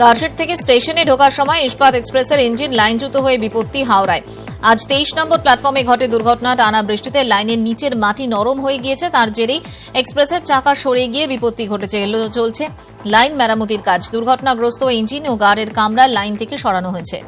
Car shed থেকে স্টেশনে ঢোকার সময় ইস্পাত এক্সপ্রেসের ইঞ্জিন লাইনচ্যুত হয়ে বিপত্তি হাওড়ায়। আজ 23 নম্বর প্ল্যাটফর্মে ঘটে দুর্ঘটনা। টানা বৃষ্টিতে লাইনের নিচের মাটি নরম হয়ে গিয়েছে, তার জেরেই এক্সপ্রেসের চাকা সরে গিয়ে বিপত্তি ঘটেছে। চলছে লাইন মেরামতির কাজ। দুর্ঘটনাগ্রস্ত ইঞ্জিন ও গার্ডের কামরা লাইন থেকে সরানো হয়েছে।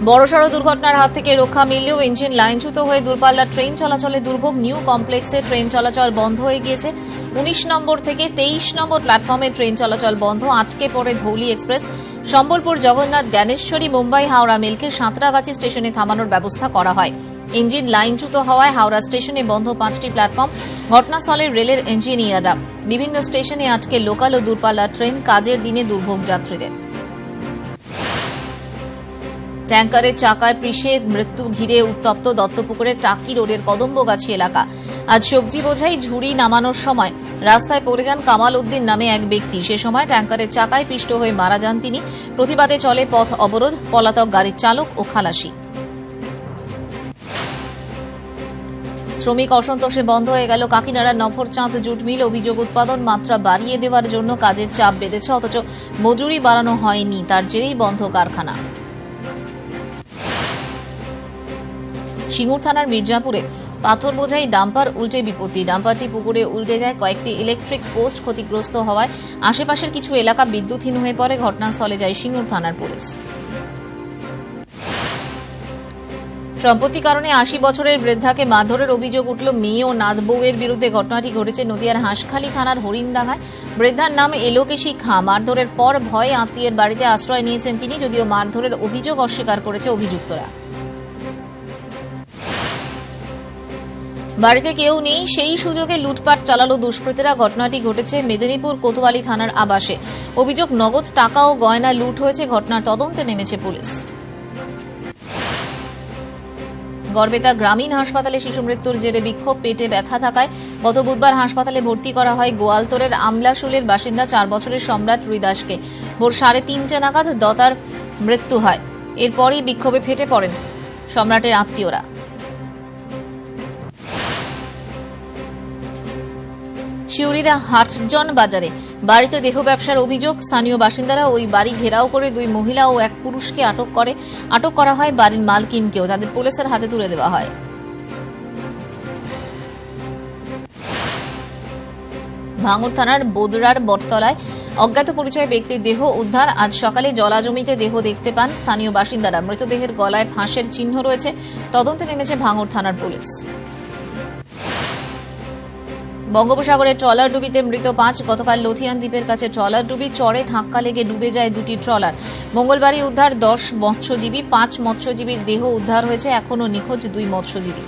বড়সড় দুর্ঘটনার হাত থেকে রক্ষা মিললেও ইঞ্জিন লাইনচ্যুত হয়ে দূরপাল্লার ট্রেন চলাচলে দুর্ভোগ। নিউ কমপ্লেক্সে ট্রেন চলাচল বন্ধ হয়ে গিয়েছে। 19 নম্বর থেকে 23 নম্বর প্ল্যাটফর্মে ট্রেন চলাচল বন্ধ। আটকে পড়ে ধৌলি এক্সপ্রেস। সম্বলপুর জগন্নাথ জ্ঞানেশ্বরী মুম্বাই হাওড়া মেলকে সাঁতরাগাছি স্টেশনে থামানোর ব্যবস্থা করা হয়। ইঞ্জিন লাইনচ্যুত হওয়ায় হাওড়া স্টেশনে বন্ধ 5টি প্ল্যাটফর্ম। ঘটনাস্থলে রেলের ইঞ্জিনিয়াররা। বিভিন্ন স্টেশনে আটকে লোকাল ও দূরপাল্লার ট্রেন। কাজের দিনে দুর্ভোগ যাত্রীদের। ট্যাঙ্কারের চাকার পিষে মৃত্যু ঘিরে উত্তপ্ত দত্তপুকুরের টাকি রোডের কদম্বগাছি এলাকা। আজ সবজি বোঝাই ঝুড়ি নামানোর সময় রাস্তায় পড়ে যান কামাল উদ্দিন নামে এক ব্যক্তি। সে সময় ট্যাঙ্কারের চাকায় পিষ্ট হয়ে মারা যান তিনি। প্রতিবাদে চলে পথ অবরোধ। পলাতক গাড়ির চালক ও খালাসি। শ্রমিক অসন্তোষে বন্ধ হয়ে গেল কাকিনাড়ার নফরচাঁদ জুট মিল। অভিযোগ উৎপাদন মাত্রা বাড়িয়ে দেওয়ার জন্য কাজের চাপ বেড়েছে, অথচ মজুরি বাড়ানো হয়নি, তার জেরেই বন্ধ কারখানা। সিঙ্গুর থানার মির্জাপুরে পাথর বোঝাই ডাম্পার উল্টে বিপত্তি। ডাম্পারটি পুকুরে উল্টে যায়। কয়েকটি ইলেকট্রিক পোস্ট ক্ষতিগ্রস্ত হওয়ায় আশেপাশের কিছু এলাকা বিদ্যুৎহীন হয়ে পড়ে। ঘটনাস্থলে যায় সিঙ্গুর থানার পুলিশ। সম্পত্তি কারণে 80 বছরের বৃদ্ধাকে মারধরের অভিযোগ উঠল মেয়ে ও নাত বউয়ের বিরুদ্ধে। ঘটনাটি ঘটেছে নদিয়ার হাঁসখালী থানার হরিণডাঙ্গায়। বৃদ্ধার নাম এলোকেশী খাঁ। মারধরের পর ভয়ে আত্মীয়ের বাড়িতে আশ্রয় নিয়েছেন তিনি, যদিও মারধরের অভিযোগ অস্বীকার করেছে অভিযুক্তরা। বাড়িতে কেউ নেই, সেই সুযোগে লুটপাট চালালো দুষ্কৃতীরা। ঘটনাটি ঘটেছে মেদিনীপুর কোতোয়ালি থানার আবাসে। অভিযোগ নগদ টাকা ও গয়না লুট হয়েছে। ঘটনার তদন্তে নেমেছে পুলিশ। গড়বেতা গ্রামীণ হাসপাতালে শিশু মৃত্যুর জেরে বিক্ষোভ। পেটে ব্যথা থাকায় গত বুধবার হাসপাতালে ভর্তি করা হয় গোয়ালতোড়ের আমলাশুলের বাসিন্দা 4 বছরের সম্রাট রুই দাসকে। ভোর 3:30 নাগাদ দতার মৃত্যু হয়। এরপরই বিক্ষোভে ফেটে পড়েন সম্রাটের আত্মীয়রা। শিউরিরা হাটজন বাজারে বাড়িতে দেহ ব্যবসার অভিযোগ। স্থানীয় বাসিন্দারা ওই বাড়ি ঘেরাও করে 2 মহিলা ও 1 পুরুষকে আটক করা হয়। বাড়ির মালকিনকেও তাদের পুলিশের হাতে তুলে দেওয়া হয়। ভাঙড় থানার বোদরার বটতলায় অজ্ঞাত পরিচয় ব্যক্তির দেহ উদ্ধার। আজ সকালে জলাজমিতে দেহ দেখতে পান স্থানীয় বাসিন্দারা। মৃতদেহের গলায় ফাঁসের চিহ্ন রয়েছে। তদন্তে নেমেছে ভাঙড় থানার পুলিশ। বঙ্গোপসাগরে ট্রলার ডুবিতে মৃত 5। গতকাল লথিয়ান দ্বীপের কাছে ট্রলার ডুবি চরে ধাক্কা লেগে ডুবে যায় 2টি ট্রলার। মঙ্গলবারই উদ্ধার 10 মৎস্যজীবী। 5 মৎস্যজীবীর দেহ উদ্ধার হয়েছে। এখনও নিখোঁজ 2 মৎস্যজীবী।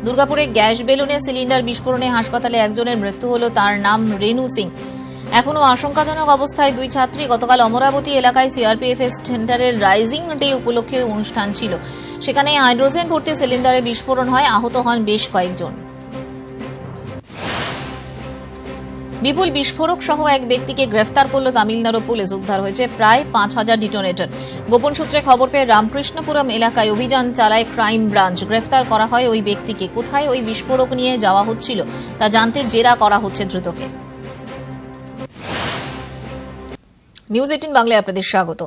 দুর্গাপুরে গ্যাস বেলুনে সিলিন্ডার বিস্ফোরণে হাসপাতালে একজনের মৃত্যু হল। তার নাম রেনু সিং। এখনও আশঙ্কাজনক অবস্থায় 2 ছাত্রী। গতকাল অমরাবতী এলাকায় সিআরপিএফ সেন্টারের রাইজিং ডে উপলক্ষে অনুষ্ঠান ছিল। সেখানে হাইড্রোজেন ভর্তি সিলিন্ডারে বিস্ফোরণ হয়। আহত হন বেশ কয়েকজন। বিপুল বিস্ফোরক সহ এক ব্যক্তিকে গ্রেফতার করল তামিলনাড়ু পুলিশ। উদ্ধার হয়েছে প্রায় 5000 ডিটোনেটর। গোপন সূত্রে খবর পেয়ে রামকৃষ্ণপুরম এলাকায় অভিযান চালায় ক্রাইম ব্রাঞ্চ। গ্রেফতার করা হয় ওই ব্যক্তিকে। কোথায় ওই বিস্ফোরক নিয়ে যাওয়া হচ্ছিল তা জানতে জেরা করা হচ্ছে দ্রুতকে। নিউজ 18 বাংলায় আপনাদের স্বাগত।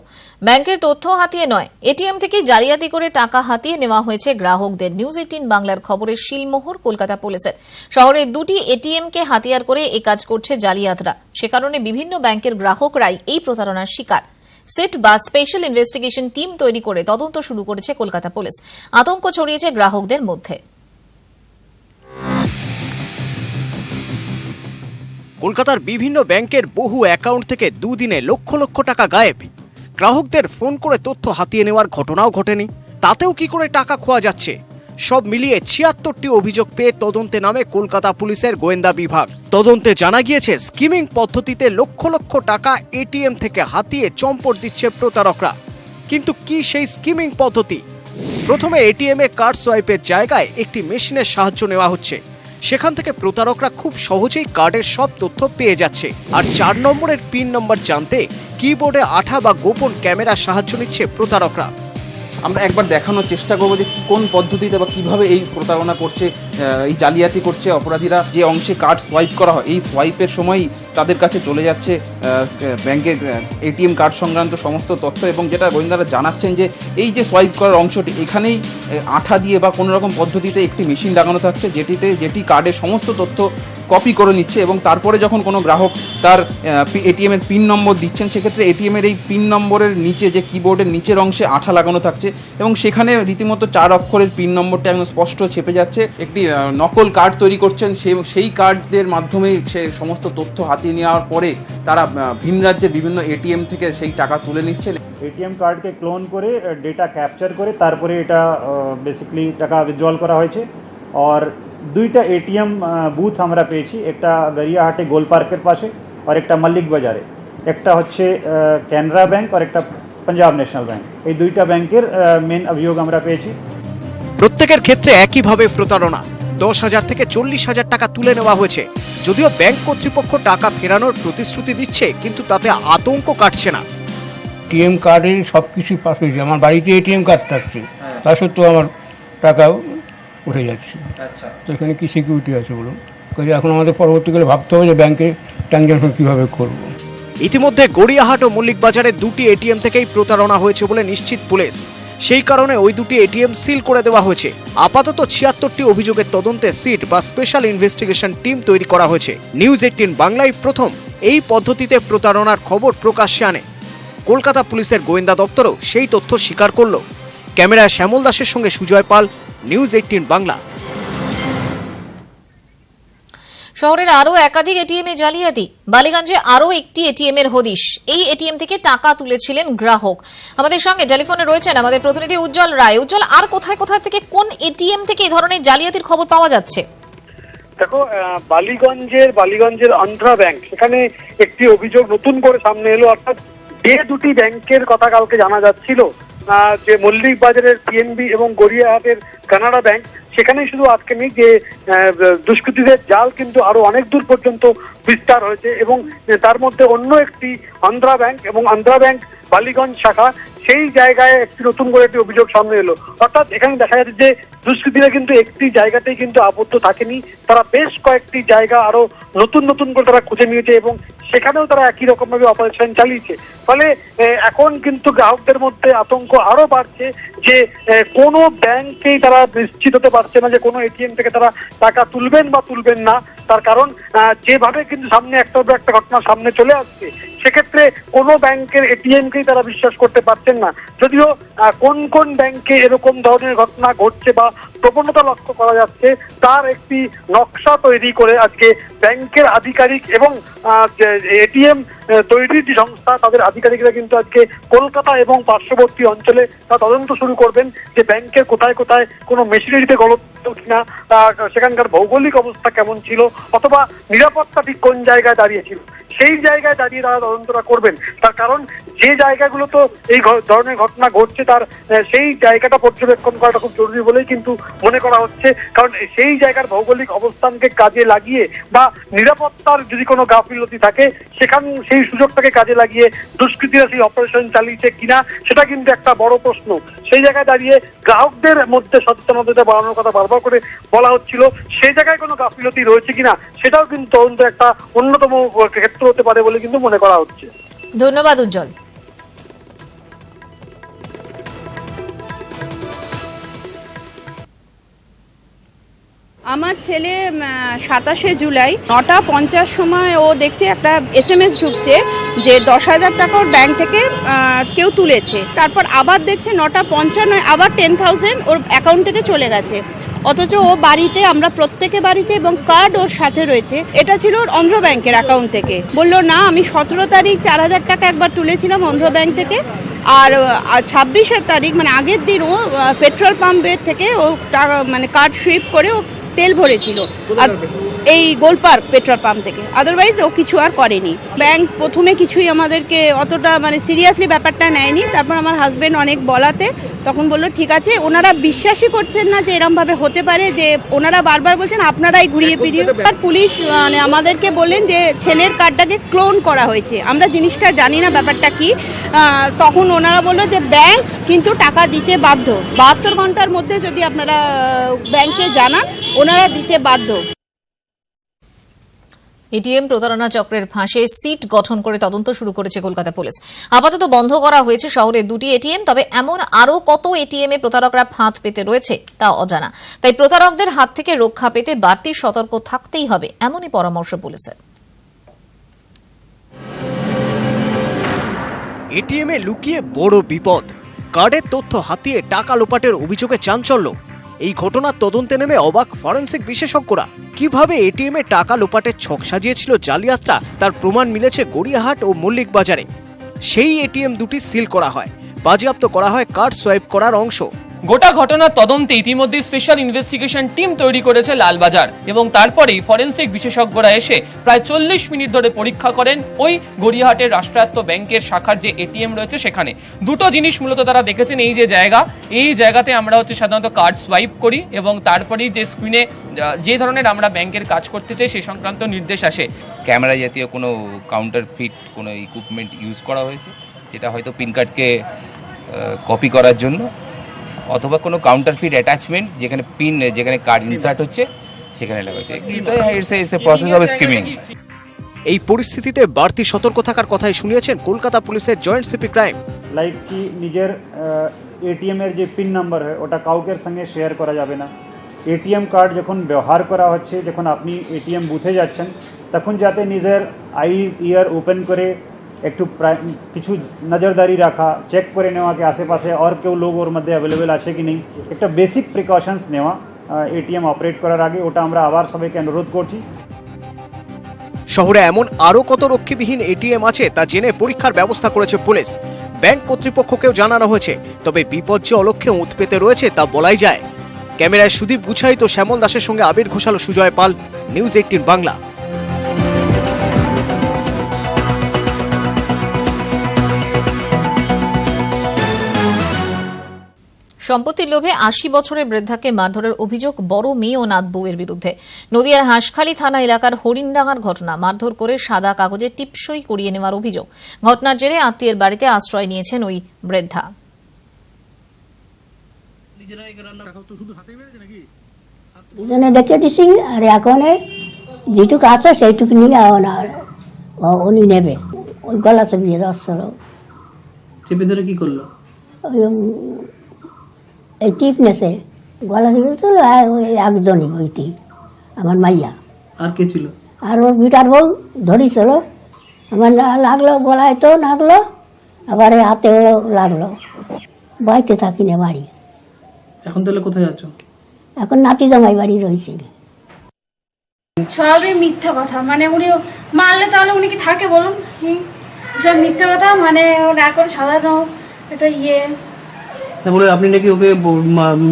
ব্যাংকের তথ্য হাতিয়ে নয়, এটিএম থেকে জালিয়াতি করে টাকা হাতিয়ে নেওয়া হয়েছে গ্রাহকদের। নিউজ 18 বাংলার খবরের শিলমোহর কলকাতা পুলিশের। শহরের 2টি এটিএমকে হাতিয়ার করে এই কাজ করছে জালিয়াতরা। সে কারণে বিভিন্ন ব্যাংকের গ্রাহকরাই এই প্রতারণার শিকার। সেট বা স্পেশাল ইনভেস্টিগেশন টিম তৈরি করে তদন্ত শুরু করেছে কলকাতা পুলিশ। আতঙ্ক ছড়িয়েছে গ্রাহকদের মধ্যে। কলকাতার বিভিন্ন ব্যাংকের বহু অ্যাকাউন্ট থেকে দুদিনে লক্ষ লক্ষ টাকা গায়েব। গ্রাহকদের ফোন করে তথ্য হাতিয়ে নেওয়ার ঘটনাও ঘটেনি। তাতেও কি করে টাকা খোয়া যাচ্ছে? সব মিলিয়ে 76টি অভিযোগ পেয়ে তদন্তে নামে কলকাতা পুলিশের গোয়েন্দা বিভাগ। তদন্তে জানা গিয়েছে স্কিমিং পদ্ধতিতে লক্ষ লক্ষ টাকা এটিএম থেকে হাতিয়ে চম্পট দিচ্ছে প্রতারকরা। কিন্তু কি সেই স্কিমিং পদ্ধতি? প্রথমে এটিএমে কার্ড সোয়াইপের জায়গায় একটি মেশিনের সাহায্য নেওয়া হচ্ছে। সেখান থেকে প্রতারকরা খুব সহজেই কার্ডের সব তথ্য পেয়ে যাচ্ছে। আর 4 নম্বরের পিন নম্বর জানতে কিবোর্ডে আঠা বা গোপন ক্যামেরার সাহায্য নিচ্ছে প্রতারকরা। আমরা একবার দেখানোর চেষ্টা করবো যে কোন পদ্ধতিতে বা কীভাবে এই প্রতারণা করছে, এই জালিয়াতি করছে অপরাধীরা। যে অংশে কার্ড সোয়াইপ করা হয়, এই সোয়াইপের সময়ই তাদের কাছে চলে যাচ্ছে ব্যাংকের এটিএম কার্ড সংক্রান্ত সমস্ত তথ্য। এবং যেটা গোয়েন্দারা জানাচ্ছেন যে এই যে সোয়াইপ করার অংশটি, এখানেই আঠা দিয়ে বা কোনো রকম পদ্ধতিতে একটি মেশিন লাগানো থাকছে যেটি কার্ডের সমস্ত তথ্য কপি করে নিচ্ছে। এবং তারপরে যখন কোনো গ্রাহক তার এটিএমের পিন নম্বর দিচ্ছেন, সেক্ষেত্রে এটিএমের এই পিন নম্বরের নিচে যে কিবোর্ডের নিচের অংশে আঠা লাগানো থাকছে এবং সেখানে রীতিমতো 4 অক্ষরের পিন নম্বরটা একদম স্পষ্ট ছেপে যাচ্ছে। একটি নকল কার্ড তৈরি করছেন, সেই কার্ডের মাধ্যমে সে সমস্ত তথ্য হাতিয়ে নেওয়ার পরে তারা ভিন রাজ্যের বিভিন্ন এটিএম থেকে সেই টাকা তুলে নিচ্ছেন। এটিএম কার্ডকে ক্লোন করে ডেটা ক্যাপচার করে তারপরে এটা বেসিক্যালি টাকা উইথড্রল করা হয়েছে। আর দুইটা এটিএম বুথ আমরা পেয়েছি, একটা গড়িয়াহাটে গোল পার্কের পাশে আর একটা মল্লিক বাজারে। একটা হচ্ছে ক্যানারা ব্যাংক আর একটা পাঞ্জাব ন্যাশনাল ব্যাংক। এই দুইটা ব্যাংকের মেন অভিযোগ আমরা পেয়েছি। প্রত্যেকের ক্ষেত্রে একইভাবে প্রতারণা। 10,000 থেকে 40,000 টাকা তুলে নেওয়া হয়েছে। যদিও ব্যাংক কর্তৃপক্ষ টাকা ফেরানোর প্রতিশ্রুতি দিচ্ছে, কিন্তু তাতে আতঙ্ক কাটছে না। এটিএম কার্ডের সব কিছু পাস হয়েছে, আমার বাড়িতে এটিএম কার্ড থাকছে, তা সত্ত্বেও আমার টাকা উঠে যাচ্ছে। তো এখানে কি সিকিউরিটি আছে বলুন? কাজে এখন আমাদের পরবর্তীকালে ভাবতে হবে যে ব্যাংকে ট্রানজ্যাকশন কীভাবে করব। ইতিমধ্যে গড়িয়াহাট ও মল্লিক বাজারে দুটি এটিএম থেকেই প্রতারণা হয়েছে বলে নিশ্চিত পুলিশ। সেই কারণে ওই দুটি এটিএম সিল করে দেওয়া হয়েছে। আপাতত 76টি অভিযোগের তদন্তে সিট বা স্পেশাল ইনভেস্টিগেশন টিম তৈরি করা হয়েছে। নিউজ 18 বাংলায় প্রথম এই পদ্ধতিতে প্রতারণার খবর প্রকাশ্যে আনে। কলকাতা পুলিশের গোয়েন্দা দপ্তরও সেই তথ্য স্বীকার করল। ক্যামেরায় শ্যামল দাসের সঙ্গে সুজয় পাল, নিউজ 18 বাংলা। শহরের আরো একাধিক এটিএম এ জালিয়াতি, বালিগঞ্জে আরো একটি এটিএম এর হদিশ। এই এটিএম থেকে টাকা তুলেছিলেন গ্রাহক। আমাদের সঙ্গে টেলিফোনে রয়েছেন আমাদের প্রতিনিধি উজ্জ্বল রায়। উজ্জ্বল, আর কোথায় কোথায় থেকে কোন এটিএম থেকে এই ধরনের জালিয়াতির খবর পাওয়া যাচ্ছে? দেখো, বালিগঞ্জের আন্ধ্রা ব্যাংক, সেখানে একটি অভিযোগ নতুন করে সামনে এলো। অর্থাৎ যে দুটি ব্যাংকের কথা কালকে জানা যাচ্ছিল, যে মল্লিক বাজারের পিএনবি এবং গড়িয়াহাটের কানাডা ব্যাংক, সেখানেই শুধু আজকে নেই, যে দুষ্কৃতীদের জাল কিন্তু আরো অনেক দূর পর্যন্ত বিস্তার হয়েছে। এবং তার মধ্যে অন্য একটি আন্ধ্রা ব্যাংক এবং আন্ধ্রা ব্যাংক বালিগঞ্জ শাখা, সেই জায়গায় একটি নতুন করে একটি অভিযোগ সামনে এলো। অর্থাৎ এখানে দেখা যাচ্ছে যে দুষ্কৃতীরা কিন্তু একটি জায়গাতেই কিন্তু আবদ্ধ থাকেনি, তারা বেশ কয়েকটি জায়গা আরো নতুন করে তারা খুঁজে নিয়েছে এবং সেখানেও তারা একই রকম ভাবে অপারেশন চালিয়েছে। ফলে এখন কিন্তু গ্রাহকদের মধ্যে আতঙ্ক আরো বাড়ছে যে কোনো ব্যাংকেই তারা নিশ্চিত হতে পারছে না যে কোনো এটিএম থেকে তারা টাকা তুলবেন বা তুলবেন না। তার কারণ যেভাবে কিন্তু সামনে একটা ঘটনা সামনে চলে আসছে, সেক্ষেত্রে কোনো ব্যাংকের এটিএমকেই তারা বিশ্বাস করতে পারছেন না। যদিও কোন ব্যাংকে এরকম ধরনের ঘটনা ঘটছে বা প্রবণতা লক্ষ্য করা যাচ্ছে, তার একটি নকশা তৈরি করে আজকে ব্যাংকের আধিকারিক এবং এটিএম তৈরির যে সংস্থা, তাদের আধিকারিকরা কিন্তু আজকে কলকাতা এবং পার্শ্ববর্তী অঞ্চলে তা তদন্ত শুরু করবেন যে ব্যাংকের কোথায় কোথায় কোনো মেশিনারিতে গলত কিনা, সেখানকার ভৌগোলিক অবস্থা কেমন ছিল, অথবা নিরাপত্তা ঠিক কোন জায়গায় দাঁড়িয়েছিল, সেই জায়গায় দাঁড়িয়ে তারা তদন্তটা করবেন। তার কারণ যে জায়গাগুলো তো এই ধরনের ঘটনা ঘটছে, তার সেই জায়গাটা পর্যবেক্ষণ করাটা খুব জরুরি বলেই কিন্তু মনে করা হচ্ছে। কারণ সেই জায়গার ভৌগোলিক অবস্থানকে কাজে লাগিয়ে বা নিরাপত্তার যদি কোনো গাফিলতি থাকে, সেই সুযোগটাকে কাজে লাগিয়ে দুষ্কৃতীরা সেই অপারেশন চালিয়েছে কিনা, সেটা কিন্তু একটা বড় প্রশ্ন। সেই জায়গায় দাঁড়িয়ে গ্রাহকদের মধ্যে সচেতনতা বাড়ানোর কথা বারবার করে বলা হচ্ছিল। সেই জায়গায় কোনো গাফিলতি রয়েছে কিনা, সেটাও কিন্তু তদন্তের একটা অন্যতম ক্ষেত্র হতে পারে বলে কিন্তু মনে করা হচ্ছে। ধন্যবাদ উজ্জ্বল। আমার ছেলে 27শে জুলাই 9:50 সময় ও দেখছে একটা SMS ঢুকছে যে 10,000 টাকা ওর ব্যাংক থেকে কেউ তুলেছে। তারপর আবার দেখছে 9:55 আবার 10,000 ওর অ্যাকাউন্ট থেকে চলে গেছে। অথচ ও বাড়িতে, আমরা প্রত্যেকে বাড়িতে, এবং কার্ড ওর সাথে রয়েছে। এটা ছিল ওর অন্ধ্র ব্যাংকের অ্যাকাউন্ট থেকে। বললো না, আমি 17 তারিখ 4,000 টাকা একবার তুলেছিলাম অন্ধ্র ব্যাংক থেকে, আর 26 তারিখ মানে আগের দিন ও পেট্রোল পাম্পের থেকে ও টাকা মানে কার্ড সুইপ করে ও তেল ভরেছিল আর এই গোলপার্ক পেট্রোল পাম্প থেকে, আদারওয়াইজ ও কিছু আর করেনি। ব্যাংক প্রথমে কিছুই আমাদেরকে অতটা মানে সিরিয়াসলি ব্যাপারটা নেয়নি, তারপর আমার হাজবেন্ড অনেক বলাতে তখন বললো ঠিক আছে। ওনারা বিশ্বাসই করছেন না যে এরমভাবে হতে পারে, যে ওনারা বারবার বলছেন আপনারাই ঘুরিয়ে ফিরিয়ে। আর পুলিশ মানে আমাদেরকে বললেন যে ছেলের কার্ডটাকে ক্লোন করা হয়েছে, আমরা জিনিসটা জানি না ব্যাপারটা কি। তখন ওনারা বললো যে ব্যাংক কিন্তু টাকা দিতে বাধ্য, 72 ঘন্টার মধ্যে যদি আপনারা ব্যাংকে জানান ওনারা দিতে বাধ্য। এটিএম প্রতারণা চক্রের ফাঁসে সিট গঠন করে তদন্ত শুরু করেছে কলকাতা পুলিশ। আপাতত বন্ধ করা হয়েছে শহরের 2টি এটিএম, তবে এমন আরও কত এটিএমে প্রতারকরা ফাঁদ পেতে রয়েছে তা অজানা। তাই প্রতারকদের হাত থেকে রক্ষা পেতে বাড়তি সতর্ক থাকতেই হবে, এমনই পরামর্শ পুলিশের। এটিএমে লুকিয়ে বড় বিপদ, কার্ডের তথ্য হাতিয়ে টাকা লোপাটের অভিযোগে চাঞ্চল্য। এই ঘটনার তদন্তে নেমে অবাক ফরেনসিক বিশেষজ্ঞরা। কিভাবে এটিএমে টাকা লোপাটের ছক সাজিয়েছিল জালিয়াতরা তার প্রমাণ মিলেছে গড়িয়াহাট ও মল্লিক বাজারে। সেই এটিএম দুটি সিল করা হয়, বাজেয়াপ্ত করা হয় কার্ড সোয়াইপ করার অংশ। গোটা ঘটনার তদন্তে ইতিমধ্যে স্পেশাল ইনভেস্টিগেশন টিম তৈরি করেছে লালবাজার, এবং তারপরেই ফরেনসিক বিশেষজ্ঞরা এসে প্রায় 40 মিনিট ধরে পরীক্ষা করেন ওই গড়িয়াহাটের রাষ্ট্রায়ত্ত ব্যাংকের শাখার যে এটিএম রয়েছে সেখানে। দুটো জিনিস মূলত তারা দেখেছেন, এই যে এই জায়গাতে আমরা সাধারণত কার্ড সোয়াইপ করি এবং তারপরেই যে স্ক্রিনে যে ধরনের আমরা ব্যাংকের কাজ করতে চাই সেই সংক্রান্ত নির্দেশ আসে। ক্যামেরা জাতীয় কোনো কাউন্টার ফিট কোনো ইকুইপমেন্ট ইউজ করা হয়েছে, যেটা হয়তো পিন কার্ডকে কপি করার জন্য, অথবা কোনো কাউন্টারফিট অ্যাটাচমেন্ট যেখানে কার্ড ইনসার্ট হচ্ছে সেখানে লাগা হচ্ছে। It's a process of skimming. এই পরিস্থিতিতে বাড়তি সতর্ক থাকার কথাই শুনিয়েছেন কলকাতা পুলিশের জয়েন্ট সিপি ক্রাইম। লাইক কি নিজের এটিএম এর যে পিন নাম্বার হয় ওটা কাউকের সঙ্গে শেয়ার করা যাবে না। এটিএম কার্ড যখন ব্যবহার করা হচ্ছে, যখন আপনি এটিএম বুথে যাচ্ছেন, তখন যাতে নিজের আইজ ইয়ার ওপেন করে একটু কিছু নজরদারি রাখা, চেক করে নেওয়া কি আশেপাশে আর কেউ লোক ওর মধ্যে অ্যাভেলেবেল আছে কি নেই, একটা বেসিক প্রিকশনস নেওয়া এটিএম অপারেট করার আগে, ওটা আমরা আবার সবাইকে অনুরোধ করছি। শহরে এমন আরও কত রক্ষীবিহীন এটিএম আছে তা জেনে পরীক্ষার ব্যবস্থা করেছে পুলিশ। ব্যাংক কর্তৃপক্ষকেও জানানো হয়েছে, তবে বিপদ যে অলক্ষ্যে উঁত পেতে রয়েছে তা বলাই যায়। ক্যামেরায় সুদীপ গুছাই তো শ্যামল দাসের সঙ্গে আবির ঘোষাল, সুজয় পাল, নিউজ 18 বাংলা। সম্পত্তির লোভে 80 বছরের বৃদ্ধাকে মারধরের অভিযোগ বড় মেয়ে ও নাত বউয়ের বিরুদ্ধে। নদিয়ার হাঁসখালী থানা এলাকার হরিণডাঙ্গার ঘটনা। মারধর করে সাদা কাগজে টিপসই করিয়ে নেওয়ার অভিযোগ। ঘটনার জেরে আত্মীয়ের বাড়িতে আশ্রয় নিয়েছেন ওই বৃদ্ধা। দুজনে দেখে দিছি, আর এখন যেটুকু আছে সেইটুকু নিয়ে উনি নেবে। ওই গলা চেপে যাচ্ছিল, চেপে ধরে কি করলো? এই টিপ নেছে গলা দিয়েছিল, ওই একজনই ওই টিপ আমার মাইয়া। আর কে ছিল? আর ওর বিটার বউ ধরিছিল। আমার লাগলো গলায়, তো লাগলো আবার হাতেও লাগলো। বাড়িতে থাকি না বাড়ি। এখন তাহলে কোথায় যাচ্ছ? এখন নাতি জামাই বাড়ি রয়েছে। সবই মিথ্যা কথা, মানে উনি মারলে তাহলে উনি কি থাকে বলুন? সব মিথ্যা কথা, মানে এখন সাধারণ এটা বলে আপনি নাকি ওকে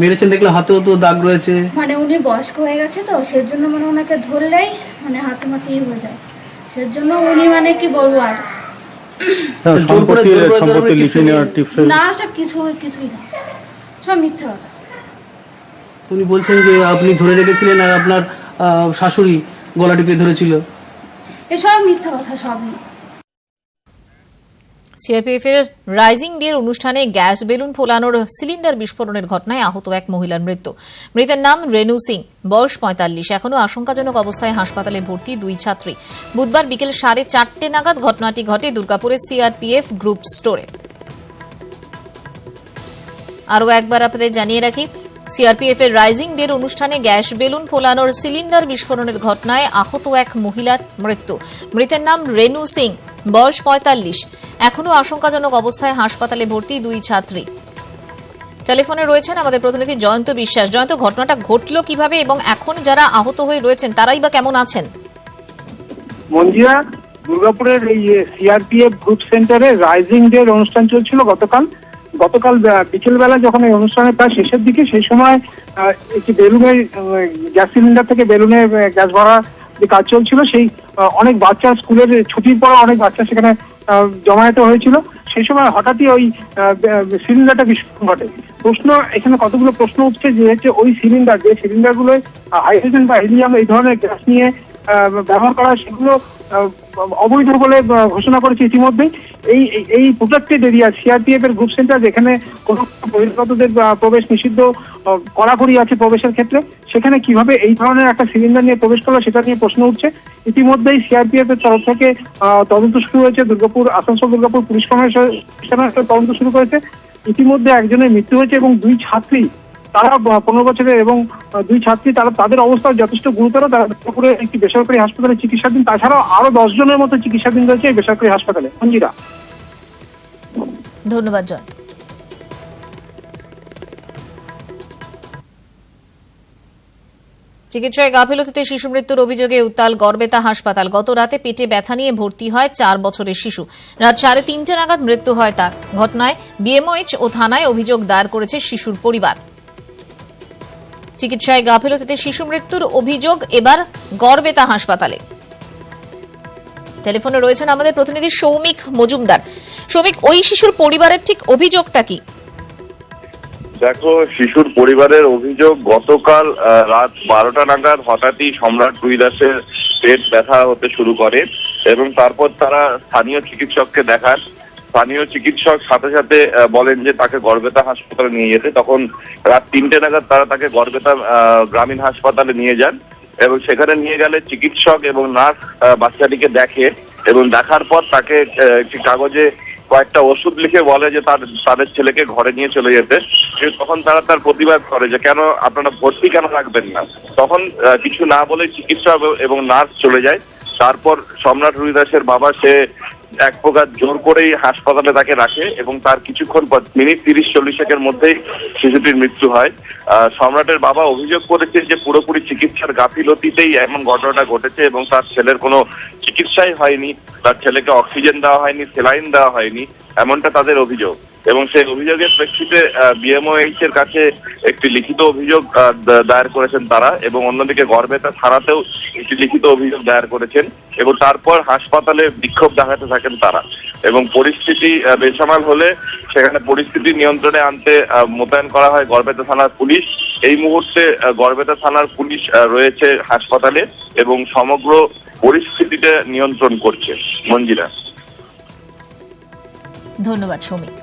মেরেছেন, দেখলে হাতেও তো দাগ রয়েছে। মানে উনি বয়স্ক হয়ে গেছে তো সেজন্য, মানে ওনাকে ধরলেই মানে হাতে মাতেই হয়ে যায়, সেজন্য উনি মানে কি বলবো আর না, সব কিছুই না, সব মিথ্যা কথা। উনি বলছেন যে আপনি ধরে রেখেছিলেন আর আপনার শাশুড়ি গলা টিপে ধরেছিল। এসব মিথ্যা কথা, সবই। সিআরপিএফ এর রাইজিং ডে অনুষ্ঠানে গ্যাস বেলুন ফোলানোর সিলিন্ডার বিস্ফোরণের ঘটনায় আহত এক মহিলার মৃত্যু। মৃতের নাম রেনু সিং, বয়স 45। এখনও আশঙ্কাজনক অবস্থায় হাসপাতালে ভর্তি 2 ছাত্রী। বুধবার বিকেল 4:30 নাগাদ ঘটনাটি ঘটে দুর্গাপুরের সিআরপিএফ গ্রুপ স্টোরে। আরও একবার আপনাদের জানিয়ে রাখি, সিআরপিএফ এর রাইজিং ডে অনুষ্ঠানে গ্যাস বেলুন ফোলানোর সিলিন্ডার বিস্ফোরণের ঘটনায় আহত এক মহিলার মৃত্যু। মৃতের নাম রেনু সিং, বয়স 45। এখনও আশঙ্কাজনক অবস্থায় হাসপাতালে ভর্তি 2 ছাত্রী। টেলিফোনে রয়েছেন আমাদের প্রতিনিধি জয়ন্ত বিশ্বাস। জয়ন্ত, ঘটনাটা ঘটলো কিভাবে এবং এখন যারা আহত হয়ে রয়েছেন তারাই বা কেমন আছেন? মঞ্জিয়া, দুর্গাপুরের এই সিআরপিএফ গ্রুপ সেন্টারে রাইজিং ডে অনুষ্ঠান চলছিল গতকাল। গতকাল বিকেলবেলা যখন এই অনুষ্ঠানের প্রায় শেষের দিকে, সেই সময় একটি বেলুনের গ্যাস সিলিন্ডার থেকে বেলুনে গ্যাস ভরা যে কাজ চলছিল, সেই অনেক বাচ্চা, স্কুলের ছুটির পর অনেক বাচ্চা সেখানে জমায়েত হয়েছিল। সেই সময় হঠাৎই ওই সিলিন্ডারটা বিস্ফোরণ ঘটে। প্রশ্ন এখানে কতগুলো প্রশ্ন উঠছে যে হচ্ছে ওই সিলিন্ডার, যে সিলিন্ডারগুলোয় হাইড্রোজেন বা হিলিয়াম এই ধরনের গ্যাস নিয়ে ব্যবহার করা, সেগুলো অবৈধ বলে ঘোষণা করেছে ইতিমধ্যেই। এই প্রোটেক্টেড এরিয়া সিআরপিএফ এর গ্রুপ সেন্টার, যেখানে কোনো বহিরাগতদের প্রবেশ নিষিদ্ধ কড়াকড়ি আছে প্রবেশের ক্ষেত্রে, সেখানে কিভাবে এই ধরনের একটা সিলিন্ডার নিয়ে প্রবেশ করলো সেটা নিয়ে প্রশ্ন উঠছে। ইতিমধ্যেই সিআরপিএফ এর তরফ থেকে তদন্ত শুরু হয়েছে। আসানসোল দুর্গাপুর পুলিশ কমিশনার তদন্ত শুরু করেছে। ইতিমধ্যে একজনের মৃত্যু হয়েছে এবং 2 ছাত্রী, তারা 15 বছরের, এবং 2 ছাত্রী তাদের অবস্থা যথেষ্ট গুরুতর। তারা দুর্গাপুরে একটি বেসরকারি হাসপাতালে চিকিৎসাধীন। তাছাড়াও আরো 10 জনের মতো চিকিৎসাধীন রয়েছে এই বেসরকারি হাসপাতালে। মঞ্জিরা, ধন্যবাদ জয়ন্ত। চিকিৎসায় গাফিলতিতে শিশু মৃত্যুর অভিযোগে উত্তাল গড়বেতা হাসপাতাল। গত রাতে পেটে ব্যথা নিয়ে ভর্তি হয় 4 বছরের শিশু। রাত 3:30 নাগাদ মৃত্যু হয় তার। ঘটনায় বিএমওএইচ ও থানায় অভিযোগ দায়ের করেছে শিশুর পরিবার। চিকিৎসায় গাফিলতিতে শিশু মৃত্যুর অভিযোগ এবার গড়বেতা হাসপাতালে। টেলিফোনে রয়েছেন আমাদের প্রতিনিধি সৌমিক মজুমদার। সৌমিক, ওই শিশুর পরিবারের ঠিক অভিযোগটা কি? দেখো, শিশুর পরিবারের অভিযোগ গতকাল রাত 12টা নাগাদ হঠাৎই সম্রাট রুইদাসের পেট ব্যথা হতে শুরু করে এবং তারপর তারা স্থানীয় চিকিৎসককে দেখান। স্থানীয় চিকিৎসক সাথে সাথে বলেন যে তাকে গড়বেতা হাসপাতালে নিয়ে যেতে। তখন রাত 3টে নাগাদ তারা তাকে গড়বেতা গ্রামীণ হাসপাতালে নিয়ে যান এবং সেখানে নিয়ে গেলে চিকিৎসক এবং নার্স বাচ্চাটিকে দেখে এবং দেখার পর তাকে একটি কাগজে কয়েকটা ওষুধ লিখে বলে যে তাদের ছেলেকে ঘরে নিয়ে চলে যেতে। তখন তারা তার প্রতিবাদ করে যে কেন আপনারা ভর্তি কেন রাখবেন না। তখন কিছু না বলে চিকিৎসক এবং নার্স চলে যায়। তারপর সম্রাট রুইদাসের বাবা সে এক প্রকার জোর করেই হাসপাতালে তাকে রাখে এবং তার কিছুক্ষণ পর মিনিট 30-40 মধ্যেই শিশুটির মৃত্যু হয়। সম্রাটের বাবা অভিযোগ করেছে যে পুরোপুরি চিকিৎসার গাফিলতিতেই এমন ঘটনাটা ঘটেছে এবং তার ছেলের কোনো চিকিৎসাই হয়নি, তার ছেলেকে অক্সিজেন দেওয়া হয়নি, স্যালাইন দেওয়া হয়নি, এমনটা তাদের অভিযোগ। এবং সেই অভিযোগের প্রেক্ষিতে বিএমওএইচ এর কাছে একটি লিখিত অভিযোগ দায়ের করেছেন তারা এবং অন্যদিকে গড়বেতা থানাতেও একটি লিখিত অভিযোগ দায়ের করেছেন এবং তারপর হাসপাতালে বিক্ষোভ দেখাতে থাকেন তারা। এবং পরিস্থিতি বেসামাল হলে সেখানে পরিস্থিতি নিয়ন্ত্রণে আনতে মোতায়েন করা হয় গড়বেতা থানার পুলিশ। এই মুহূর্তে গড়বেতা থানার পুলিশ রয়েছে হাসপাতালে এবং সমগ্র পরিস্থিতিতে নিয়ন্ত্রণ করছে। মঞ্জিরা, ধন্যবাদ সৌমিক।